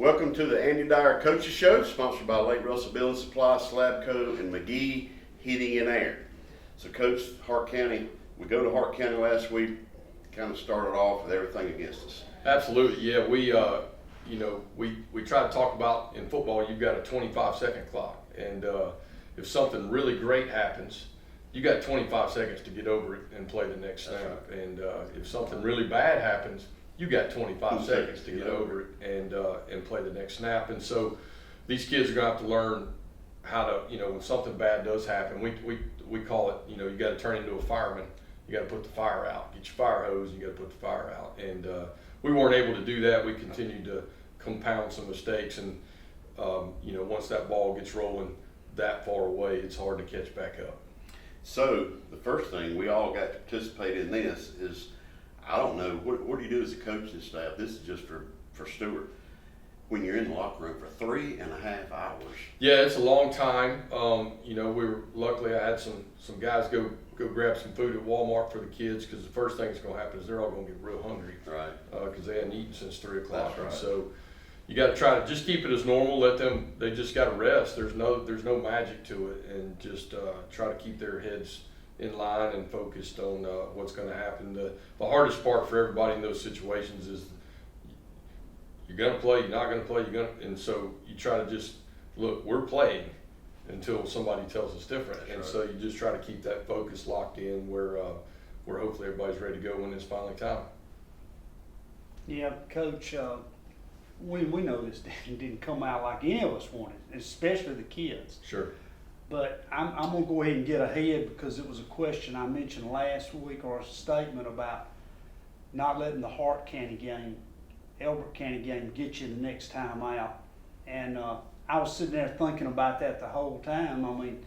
Welcome to the Andy Dyer Coaches Show, sponsored by Lake Russell Building Supply, Slabco, and McGee Heating and Air. So, Coach, Hart County, we go to Hart County last week, kind of started off with everything against us. Absolutely, yeah. We try to talk about in football, you've got a 25-second clock, and if something really great happens, you got 25 seconds to get over it and play the next snap. Right. And if something really bad happens, you got 25 seconds to get over it and play the next snap. And so these kids are going to have to learn how to, when something bad does happen, we call it, you got to turn into a fireman. You got to put the fire out. Get your fire hose, and you got to put the fire out. And we weren't able to do that. We continued to compound some mistakes. And, once that ball gets rolling that far away, it's hard to catch back up. So the first thing we all got to participate in this is, I don't know, what do you do as a coaching staff? This is just for Stewart. When you're in the locker room for 3.5 hours. Yeah, it's a long time. Luckily I had some guys go grab some food at Walmart for the kids, because the first thing that's going to happen is they're all going to get real hungry. Right. Because they hadn't eaten since 3 o'clock. That's right. So you got to try to just keep it as normal. They just got to rest. There's no magic to it, and just try to keep their heads in line and focused on what's going to happen. The hardest part for everybody in those situations is you're going to play, you're not going to play, and so you try to just look, we're playing until somebody tells us different. That's and right. So you just try to keep that focus locked in where hopefully everybody's ready to go when it's finally time. Yeah, Coach, we know this didn't come out like any of us wanted, especially the kids. Sure. But I'm going to go ahead and get ahead, because it was a question I mentioned last week, or a statement about not letting the Hart County game, Elbert County game, get you the next time out. And I was sitting there thinking about that the whole time. I mean,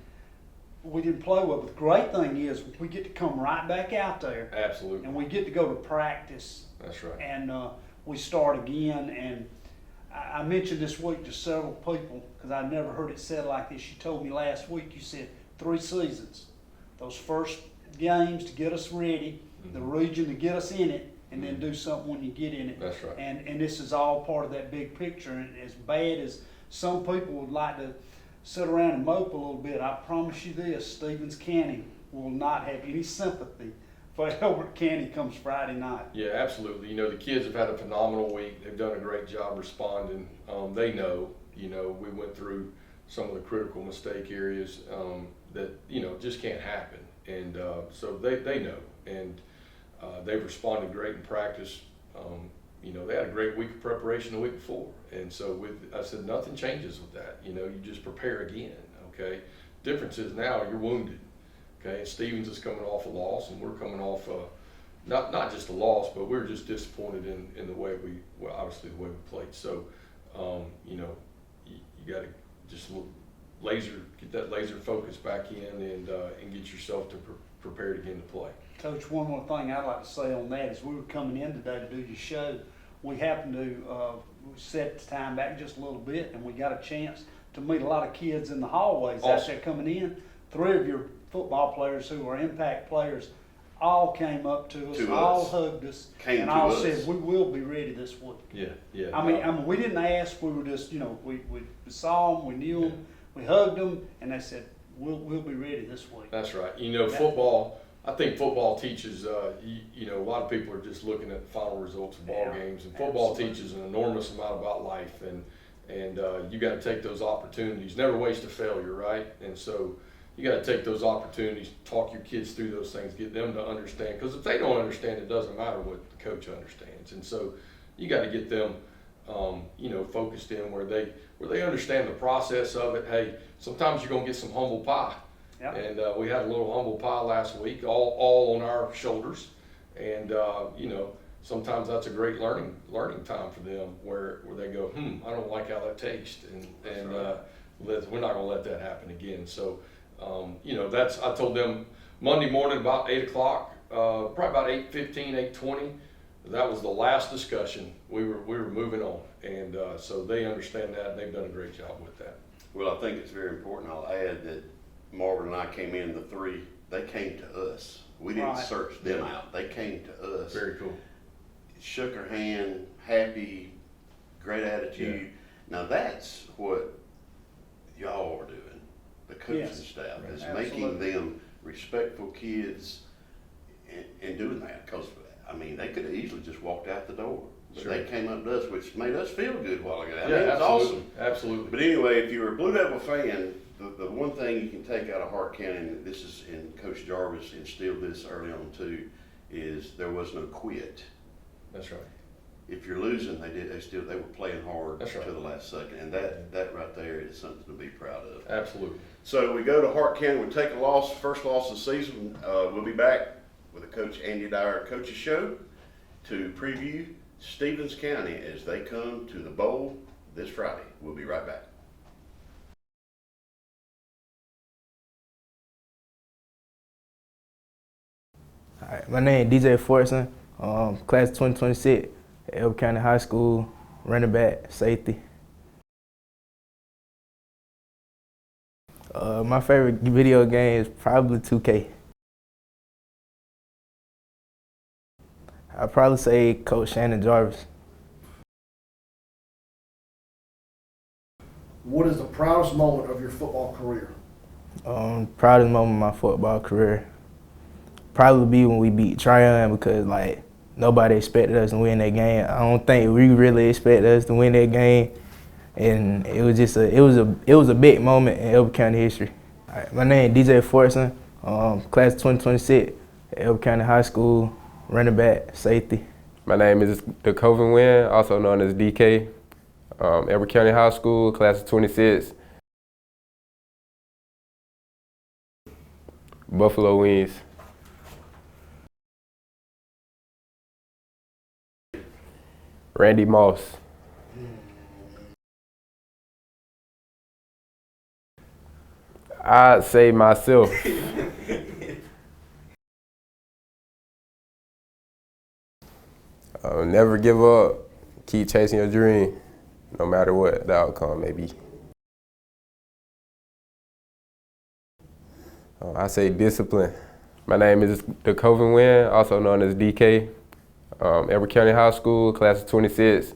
we didn't play well, but the great thing is we get to come right back out there. Absolutely. And we get to go to practice. That's right. And we start again. And I mentioned this week to several people, because I never heard it said like this. You told me last week, you said 3 seasons. Those first games to get us ready, the region to get us in it, and then do something when you get in it. That's right. And this is all part of that big picture. And as bad as some people would like to sit around and mope a little bit, I promise you this, Stevens County will not have any sympathy for Elbert County comes Friday night. Yeah, absolutely. The kids have had a phenomenal week. They've done a great job responding. They know, we went through some of the critical mistake areas that, just can't happen. And so they know. And they've responded great in practice. They had a great week of preparation the week before. And so I said, nothing changes with that. You just prepare again, okay? Difference is now you're wounded. Okay, and Stevens is coming off a loss, and we're coming off not just a loss, but we're just disappointed in the way obviously the way we played. So, you got to just get that laser focus back in and get yourself prepared again to play. Coach, one more thing I'd like to say on that is we were coming in today to do your show. We happened to set the time back just a little bit, and we got a chance to meet a lot of kids in the hallways out there coming in. 3 of your football players who are impact players all came up to us, all hugged us, and all said, we will be ready this week. Yeah. I mean, we didn't ask, we were just, we saw them, we knew them, we hugged them, and they said, we'll be ready this week. That's right. Football, I think football teaches, a lot of people are just looking at the final results of ball games, and football teaches an enormous amount about life, and you got to take those opportunities. Never waste a failure, right? And so you got to take those opportunities, talk your kids through those things, get them to understand. Because if they don't understand, it doesn't matter what the coach understands. And so you got to get them, focused in where they understand the process of it. Hey, sometimes you're gonna get some humble pie, and we had a little humble pie last week, all on our shoulders. And sometimes that's a great learning time for them, where they go, I don't like how that tastes, and we're not gonna let that happen again. So. I told them Monday morning about 8 o'clock, probably about 8:15, 8:20. That was the last discussion. We were moving on, and so they understand that, and they've done a great job with that. Well, I think it's very important. I'll add that Marvin and I came in, the 3, they came to us. We didn't search them out. They came to us. Very cool. Shook her hand, happy, great attitude. Now that's what y'all are doing, the coaching Yes. staff, is Absolutely. making them respectful kids and doing that. Because, I mean, they could have easily just walked out the door. But Sure. they came up to us, which made us feel good a while ago. I mean, Yeah, it was absolutely, awesome. absolutely. But anyway, if you're a Blue Devil fan, the one thing you can take out of Hart County, and this is, and Coach Jarvis instilled this early on too, is there was no quit. That's right. If you're losing, they were playing hard That's right. to the last second, and that right there is something to be proud of. Absolutely. So we go to Hart County, we take a loss, first loss of the season. We'll be back with a Coach Andy Dyer Coaches Show to preview Stevens County as they come to the bowl this Friday. We'll be right back. All right, my name is DJ Fortson, class 2026 at Elbe County High School, running back, safety. My favorite video game is probably 2K. I'd probably say Coach Shannon Jarvis. What is the proudest moment of your football career? Proudest moment of my football career probably be when we beat Tryon, because like nobody expected us to win that game. I don't think we really expected us to win that game, and it was just it was a big moment in Elbe County history. All right, my name is DJ Fortson, class 2026 at Elbe County High School, running back, safety. My name is DeCoven Wynn, also known as DK. Elbe County High School, class of 26. Buffalo Wings. Randy Moss. I'd say myself. Never give up. Keep chasing your dream, no matter what the outcome may be. I say discipline. My name is DeCoven Wynn, also known as DK. Elbe County High School, class of 26.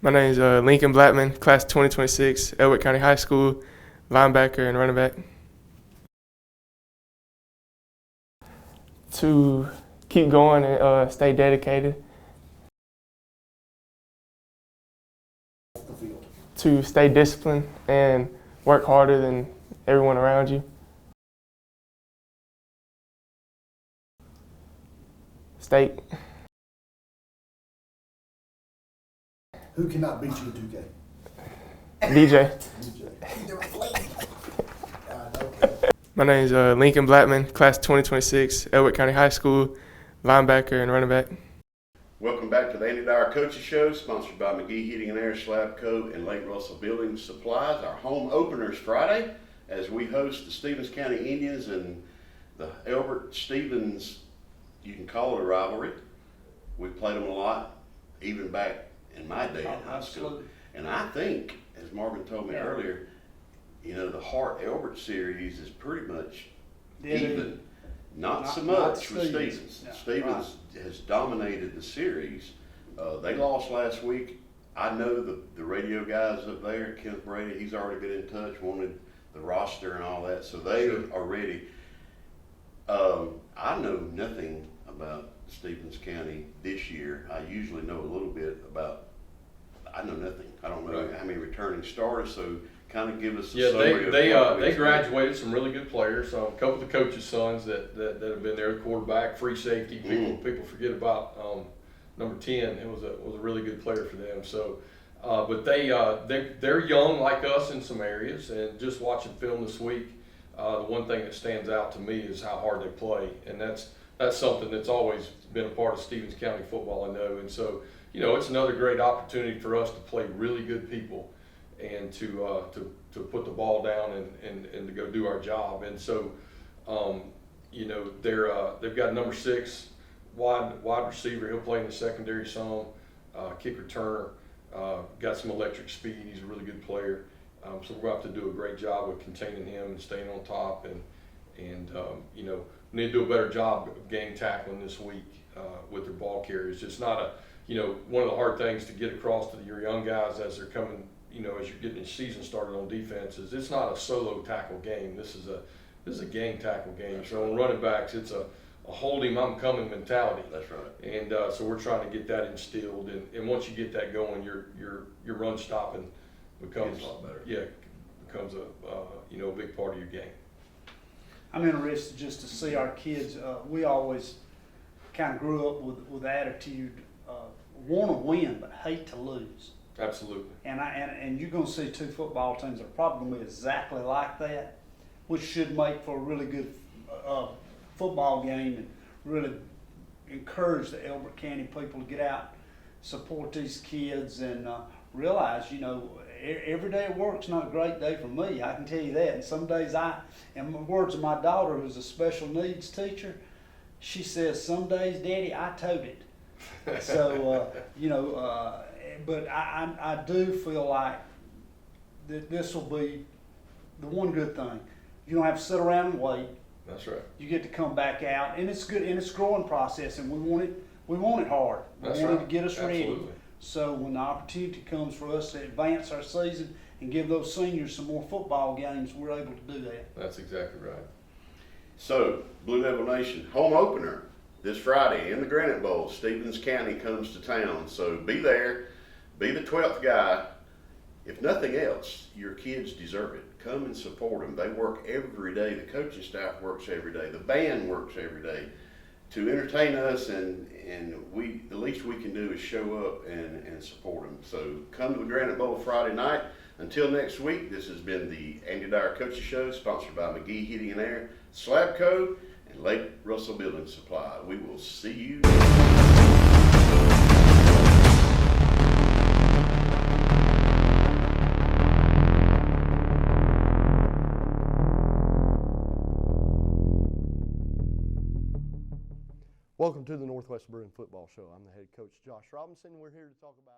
My name is Lincoln Blackman, class 2026, Elwood County High School, linebacker and running back. To keep going and stay dedicated. The field. To stay disciplined and work harder than everyone around you. State. Who cannot beat you in 2K? DJ. Okay. My name is Lincoln Blackman, class 2026, Elwood County High School, linebacker and running back. Welcome back to the Andy Dyer Coaches Show, sponsored by McGee Heating and Air, Slab Coat, and Lake Russell Building Supplies. Our home openers Friday, as we host the Stevens County Indians and the Elbert-Stevens, you can call it a rivalry. We played them a lot, even back in my day in high school. Absolutely. And I think, as Marvin told me Yeah. earlier, you know, the Hart-Elbert series is pretty much Did it? even. Not so Not much with Stevens. Stevens. Yeah, Stevens has dominated the series. They lost last week. I know the radio guys up there, Kenneth Brady, he's already been in touch, wanted the roster and all that, so they are ready. I know nothing about Stevens County this year. I usually know a little bit about, I know nothing. I don't know how many returning starters, so kind of give us a Yeah, summary of they what we they expect. graduated some really good players. A couple of the coaches' sons that have been there, the quarterback, free safety. People forget about number 10. It was a really good player for them. So, but they're young like us in some areas, and just watching film this week, the one thing that stands out to me is how hard they play, and that's something that's always been a part of Stevens County football, I know. And so, you know, it's another great opportunity for us to play really good people and to put the ball down and to go do our job. And so, you know, they've got number 6 wide receiver. He'll play in the secondary some. Kick returner, got some electric speed. He's a really good player. So we're going to have to do a great job of containing him and staying on top. And you know, we need to do a better job of game tackling this week with their ball carriers. It's not you know, one of the hard things to get across to your young guys as they're coming, you know, as you're getting the season started on defenses, it's not a solo tackle game. This is a gang tackle game. So on running backs, it's a hold him, I'm coming mentality. That's right. And so we're trying to get that instilled. And once you get that going, your run stopping becomes Gets a lot better. becomes a you know, a big part of your game. I'm interested just to see our kids. We always kind of grew up with the attitude, want to win but hate to lose. Absolutely. And you're going to see two football teams that are probably going to be exactly like that, which should make for a really good football game and really encourage the Elbert County people to get out, support these kids, and realize, you know, every day at work's not a great day for me. I can tell you that. And some days in the words of my daughter, who's a special needs teacher, she says, "Some days, Daddy, I tote it." So, you know, but I do feel like that this will be the one good thing. You don't have to sit around and wait. That's right. You get to come back out, and it's good, and it's a growing process, and we want it hard. That's We want it right. to get us ready. Absolutely. So when the opportunity comes for us to advance our season and give those seniors some more football games, we're able to do that. That's exactly right. So, Blue Devil Nation, home opener this Friday in the Granite Bowl. Stevens County comes to town. So be there, be the 12th guy. If nothing else, your kids deserve it. Come and support them. They work every day. The coaching staff works every day. The band works every day to entertain us, and the least we can do is show up and support them. So come to the Granite Bowl Friday night. Until next week, this has been the Andy Dyer Coaches Show, sponsored by McGee Heating and Air, Slabco, and Lake Russell Building Supply. We will see you. Welcome to the Northwest Bruin Football Show. I'm the head coach, Josh Robinson. We're here to talk about